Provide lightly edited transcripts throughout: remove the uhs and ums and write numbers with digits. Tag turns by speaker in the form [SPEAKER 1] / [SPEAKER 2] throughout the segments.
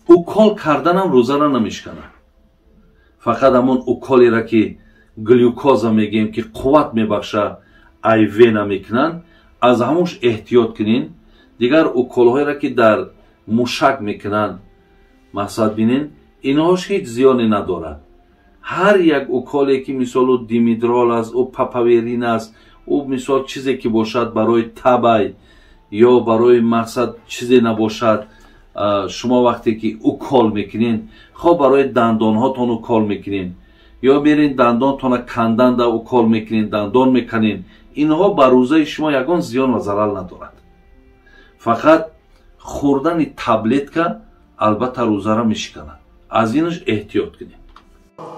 [SPEAKER 1] укол карданам рӯзара намешканад. фақат ҳамон уколеро ки глюкоза мегӯем ки қувват мебахша айвена мекунанд, аз ҳамуш эҳтиёт кунин. дигар уколҳоеро ки дар мушак мекунанд, мақсад бинен, инҳош ҳеҷ зиёне надорад. ҳар як уколе ки мисолу димидрол аст, ӯ папаверин аст, ӯ мисол чизе ки бошад барои табай ё барои мақсад чизе набошад, шумо вақте ки укол мекунин, хоб барои дандонҳотон укол мекунин ё мерин дандонтона канданда укол мекунин, дандон меканин, инҳо ба рӯзаи шумо ягон зиён ва зарар надорад. фақат хӯрдани таблетка албатта рӯзаро мешиканад. аз инаш эҳтиёт кунед.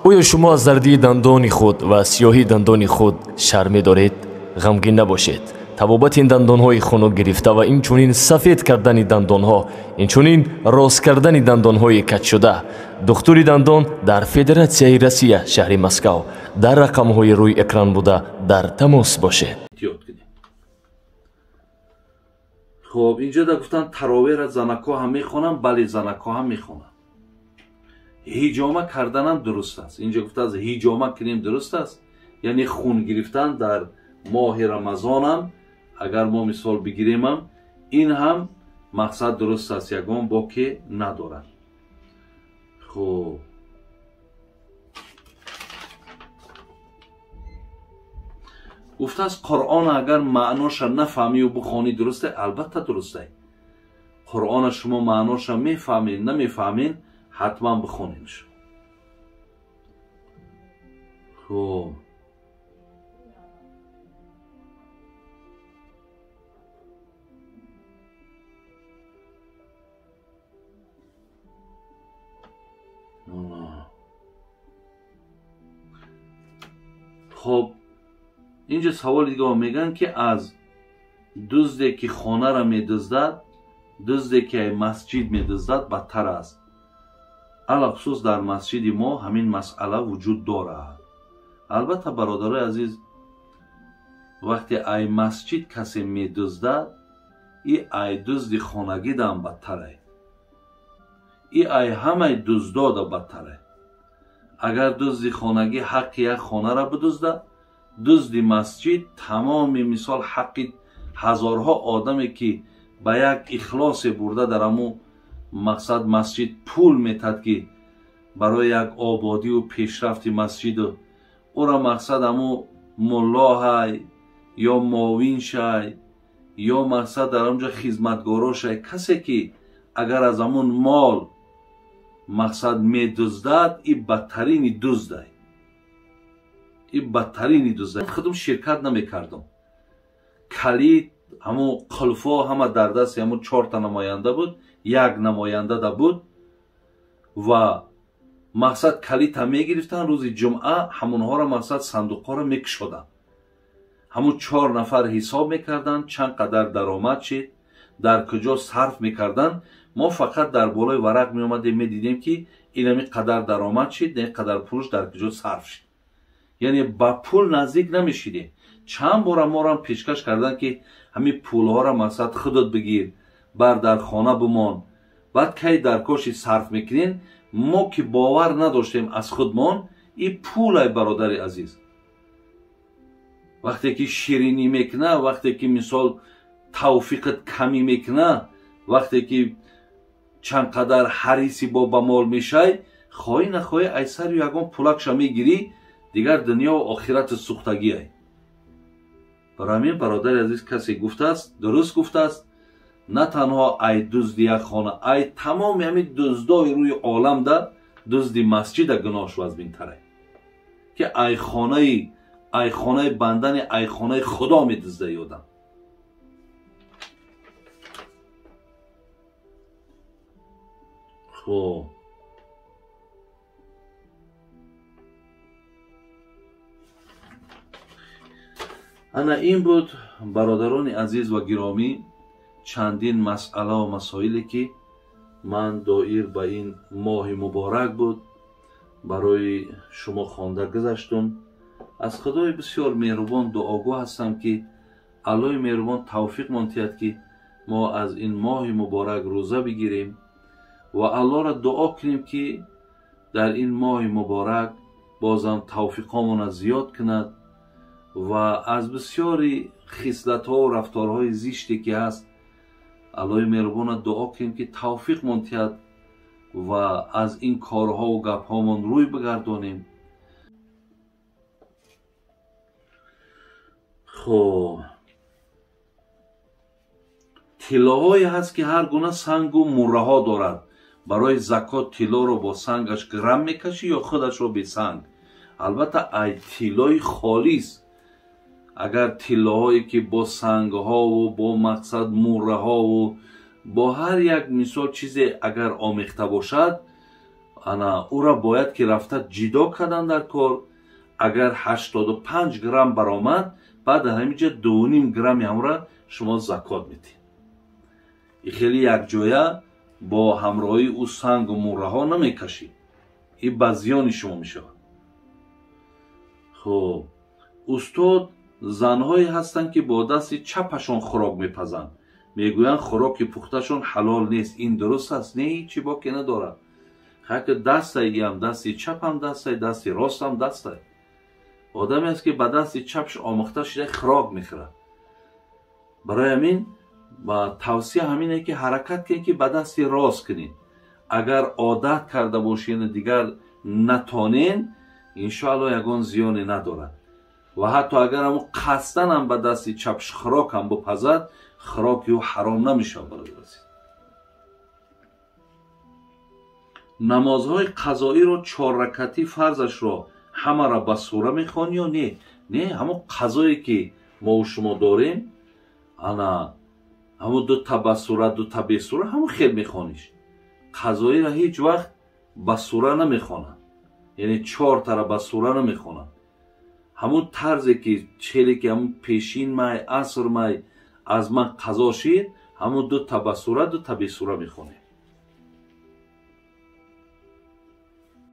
[SPEAKER 2] оё шумо аз зардии дандони худ ва сиёҳии дандони худ шарм медоред? ғамгин набошед. табобати ин дандонҳои хунук гирифта ва инчунин сафед кардани дандонҳо, инчунин рост кардани дандонҳои качшуда, духтури дандон дар Федератсияи Россия шаҳри Москав дар рақамҳои рӯи экран буда дар тамос бошед.
[SPEAKER 1] хоб инҷо да гуфтан таровеҳро занакҳо ҳам мехонанд. бале, занакҳо ҳам мехонанд. ҳиҷома карданам дуруст аст. инҷо гуфтааст ҳиҷома кунем дуруст аст, яъне хун гирифтан дар моҳи рамазонам агар мо мисол бигиремам, ин ҳам мақсад дуруст аст, ягон боке надорад. хуб, гуфтааст қуръон агар маъноша нафаҳмию бухонӣ дурусте? албатта дурусте. қуръона шумо маъноша мефаҳмед намефаҳмед, ҳатман бихонедш. хуб, хуб, инҷо саволи дигар мегӯян ки аз дузде ки хонара медуздад, дузде ки ай масҷид медуздад бадтар аст. алахусус дар масҷиди мо ҳамин масъала вуҷуд дорад. албатта бародарои азиз, вақте ай масҷид касе медуздад, и ай дузди хонагидам бадтаре, и ай ҳамаи дуздода бадтаре. агар дузди хонагӣ ҳаққи як хонара бидузда, дузди масҷид тамоми мисол ҳаққи ҳазорҳо одаме ки ба як ихлосе бурда дар ҳамун мақсад масҷид пул метад ки барои як ободию пешрафти масҷиду ӯра мақсад ҳамун муллоҳай ё муовиншай ё мақсад дар онҷо хизматгорошай, касе ки агар аз ҳамун мол мақсад медуздад, и бадтарини дуздай, и бадтарини дуздай. худум ширкат намекардам. калид ҳамун қулфо ҳама дар дасти ҳамун 4 намоянда буд, як намоянда да буд ва мақсад калидам мегирифтан, рӯзи ҷумъа ҳамунҳоро мақсад сандуқҳоро мекушоданд. ҳамун 4 нафар ҳисоб мекарданд, чанд қадар даромад шид, дар куҷо сарф мекарданд. мо фақат дар болои варақ меомадем медидем ки инами қадар даромад шид, не қадар пулш дар куҷо сарф шид. яъне ба пул наздик намешидем. чанд бора морам пешкаш карданд ки ҳамин пулҳоро мақсад худот бигир, бар дар хона бимон, баъд кай дар коши сарф мекунем. мо ки бовар надоштем аз худмон, и пулай бародари азиз. вақте ки ширинӣ мекуна, вақте ки мисол тавфиқат камӣ мекуна, вақте ки чанд қадар ҳариси бо ба мол мешай, хоҳӣ нахоҳӣ айсару ягон пулакша мегирӣ, дигар дунё ва охирати сӯхтагиай. барои ҳамин бародари азиз касе гуфтааст, дуруст гуфтааст, на танҳо ай дузди як хона, ай тамоми ҳамин дуздои рӯи оламда дузди масҷида гуноҳш вазбинтаре, ки ай хонаи бандани ай хонаи худо медуздаи одам. хуб, ана ин буд бародарони азиз ва гиромӣ чандин масъала ва масоиле ки ман доир ба ин моҳи муборак буд барои шумо хонда гузаштум. аз худои бисёр меҳрубон дуогӯ ҳастам ки аллоҳи меҳрубон тавфиқмон диҳад ки мо аз ин моҳи муборак рӯза бигирем ва аллоҳро дуо кунем ки дар ин моҳи муборак бозам тавфиқҳомонро зиёд кунад ва аз бисёри хислатҳо ва рафторҳои зиште ки ҳаст аллоҳи меҳрубонро дуо кунем ки тавфиқмон диҳад ва аз ин корҳову гапҳомон рӯй бигардонем. хоб тиллоҳое ҳаст ки ҳар гуна сангу мурраҳо дорад. барои закот тиллоро бо сангаш гирам мекашӣ ё худашро бесанг? албатта ай тиллои холис. агар тиллоҳое ки бо сангҳову бо мақсад мурраҳову бо ҳар як мисол чизе агар омехта бошад, ана ӯро бояд ки рафта ҷидо кардан дар кор. агар 85 грамм баромад, баъд дар ҳамин ҷо 2.5 грамми ҳамра шумо закот медиҳед. ин хеле якҷоя бо ҳамроҳии ӯ сангу мурраҳо намекашед. ин ба зиёни шумо мешавад. хоб устод занҳое ҳастанд ки бо дасти чапашон хӯрок мепазанд. мегӯянд хӯроки пухташон ҳалол нест. ин дуруст аст? не, ҳечи боки надорад. хаки дастаи ам дасти чапам дастай, дасти ростам дастай. одаме аст ки ба дасти чапш омӯхта шуда хӯрок мехӯрад. барои ҳамин ба тавсия ҳамине ки ҳаракат кунед ки ба дасти рост кунед. агар одат карда бошед дигар натонен, иншоалло ягон зиёне надорад. ва ҳатто агар ҳамон қасдан ҳам ба дасти чапш хӯрок ҳам бипазад, хӯроки ӯ ҳаром намешавад. барои вазир намозҳои қазоиро 4 ракъати фарзашро ҳамаро ба сура мехонӣ ё не? Не, ҳамон қазое ки мо шумо дорем, ана ҳамон 2 та ба сура 2 та бе сура, ҳамон хел мехониш. қазоиро ҳеҷ вақт ба сура намехонанд. яъне 4 тара ба сура намехонанд. ҳамон тарзе ки челе ки ҳамон пешин май аср май аз ман қазо шид, ҳамон 2 та ба сура 2 та бе сура мехонем.